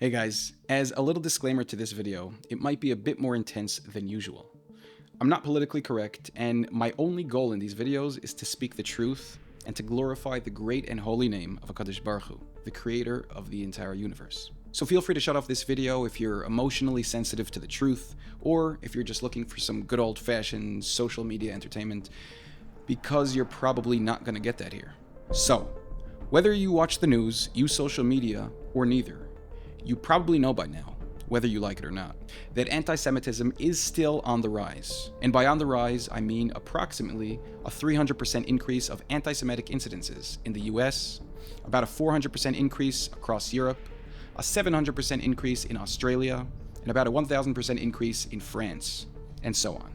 Hey guys, as a little disclaimer to this video, it might be a bit more intense than usual. I'm not politically correct, and my only goal in these videos is to speak the truth and to glorify the great and holy name of HaKadosh Baruch Hu, the creator of the entire universe. So feel free to shut off this video if you're emotionally sensitive to the truth, or if you're just looking for some good old-fashioned social media entertainment, because you're probably not going to get that here. So, whether you watch the news, use social media, or neither, you probably know by now, whether you like it or not, that antisemitism is still on the rise. And by on the rise, I mean approximately a 300% increase of anti-Semitic incidences in the US, about a 400% increase across Europe, a 700% increase in Australia, and about a 1,000% increase in France, and so on.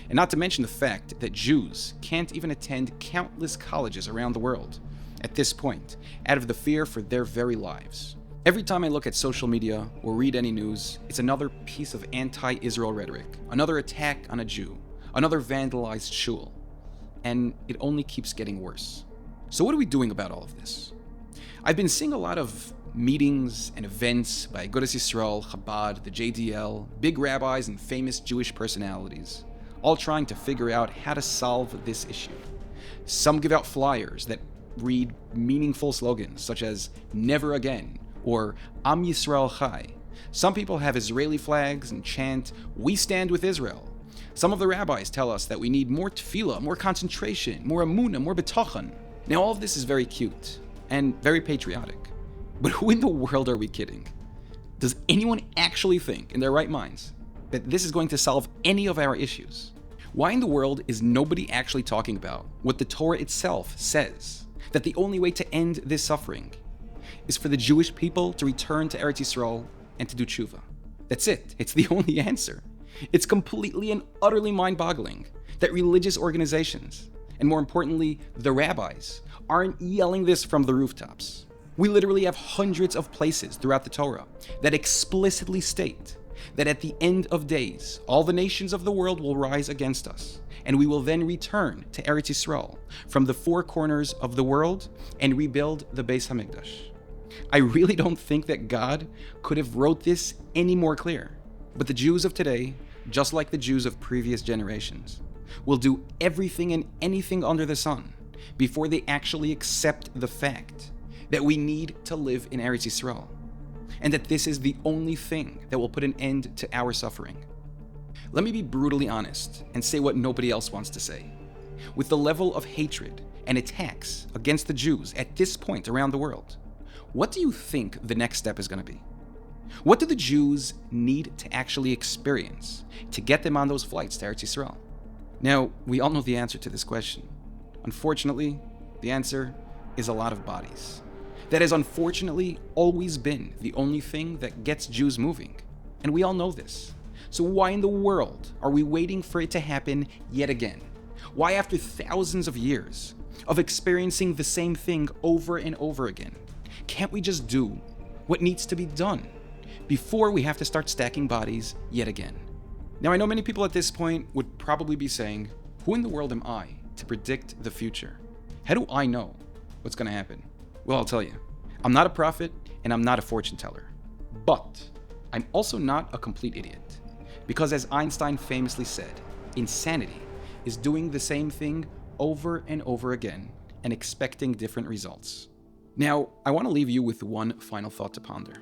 And not to mention the fact that Jews can't even attend countless colleges around the world at this point, out of the fear for their very lives. Every time I look at social media or read any news, it's another piece of anti-Israel rhetoric, another attack on a Jew, another vandalized shul, and it only keeps getting worse. So what are we doing about all of this? I've been seeing a lot of meetings and events by Holiness of Eretz Yisroel, Chabad, the JDL, big rabbis and famous Jewish personalities, all trying to figure out how to solve this issue. Some give out flyers that read meaningful slogans such as "Never Again" or Am Yisrael Chai. Some people have Israeli flags and chant, "We stand with Israel." Some of the rabbis tell us that we need more tefillah, more concentration, more emunah, more bitachon. Now all of this is very cute and very patriotic, but who in the world are we kidding? Does anyone actually think in their right minds that this is going to solve any of our issues? Why in the world is nobody actually talking about what the Torah itself says, that the only way to end this suffering is for the Jewish people to return to Eretz Yisroel and to do tshuva? That's it. It's the only answer. It's completely and utterly mind-boggling that religious organizations, and more importantly, the rabbis, aren't yelling this from the rooftops. We literally have hundreds of places throughout the Torah that explicitly state that at the end of days, all the nations of the world will rise against us, and we will then return to Eretz Yisroel from the four corners of the world and rebuild the Beis Hamikdash. I really don't think that God could have wrote this any more clear. But the Jews of today, just like the Jews of previous generations, will do everything and anything under the sun before they actually accept the fact that we need to live in Eretz Yisroel, and that this is the only thing that will put an end to our suffering. Let me be brutally honest and say what nobody else wants to say. With the level of hatred and attacks against the Jews at this point around the world, what do you think the next step is going to be? What do the Jews need to actually experience to get them on those flights to Eretz Yisrael? Now, we all know the answer to this question. Unfortunately, the answer is a lot of bodies. That has unfortunately always been the only thing that gets Jews moving. And we all know this. So why in the world are we waiting for it to happen yet again? Why, after thousands of years of experiencing the same thing over and over again, can't we just do what needs to be done before we have to start stacking bodies yet again? Now, I know many people at this point would probably be saying, who in the world am I to predict the future? How do I know what's going to happen? Well, I'll tell you. I'm not a prophet and I'm not a fortune teller. But I'm also not a complete idiot. Because as Einstein famously said, insanity is doing the same thing over and over again and expecting different results. Now, I want to leave you with one final thought to ponder.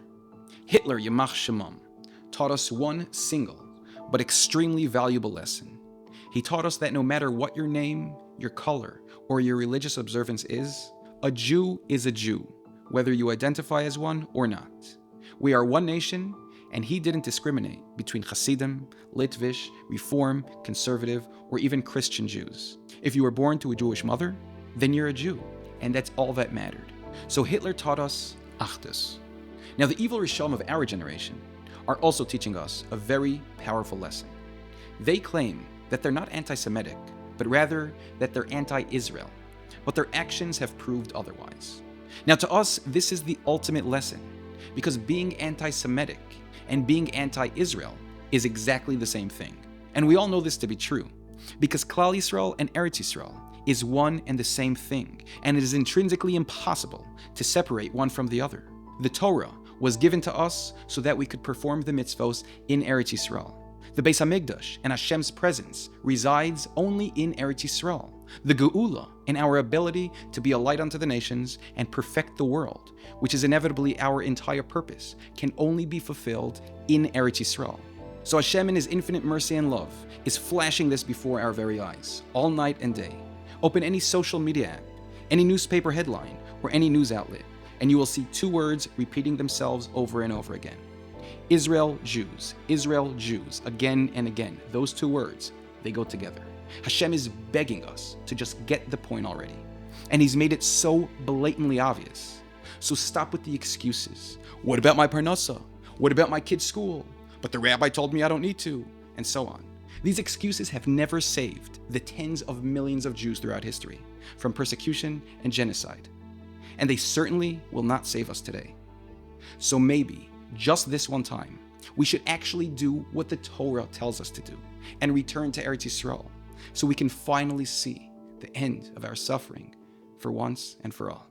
Hitler, Yamach Shemam, taught us one single but extremely valuable lesson. He taught us that no matter what your name, your color, or your religious observance is, a Jew is a Jew, whether you identify as one or not. We are one nation, and he didn't discriminate between Hasidim, Litvish, Reform, Conservative, or even Christian Jews. If you were born to a Jewish mother, then you're a Jew, and that's all that mattered. So Hitler taught us Achdus. Now the evil Rishon of our generation are also teaching us a very powerful lesson. They claim that they're not anti-Semitic, but rather that they're anti-Israel, but their actions have proved otherwise. Now to us, this is the ultimate lesson, because being anti-Semitic and being anti-Israel is exactly the same thing. And we all know this to be true, because Klal Yisroel and Eretz Yisroel is one and the same thing, and it is intrinsically impossible to separate one from the other. The Torah was given to us so that we could perform the mitzvos in Eretz Yisroel. The Beis HaMikdash and Hashem's presence resides only in Eretz Yisroel. The Geula in our ability to be a light unto the nations and perfect the world, which is inevitably our entire purpose, can only be fulfilled in Eretz Yisroel. So Hashem in His infinite mercy and love is flashing this before our very eyes, all night and day. Open any social media app, any newspaper headline, or any news outlet, and you will see two words repeating themselves over and over again. Israel, Jews, again and again. Those two words, they go together. Hashem is begging us to just get the point already. And He's made it so blatantly obvious. So stop with the excuses. What about my parnasa? What about my kid's school? But the rabbi told me I don't need to, and so on. These excuses have never saved the tens of millions of Jews throughout history from persecution and genocide. And they certainly will not save us today. So maybe, just this one time, we should actually do what the Torah tells us to do and return to Eretz Yisroel so we can finally see the end of our suffering for once and for all.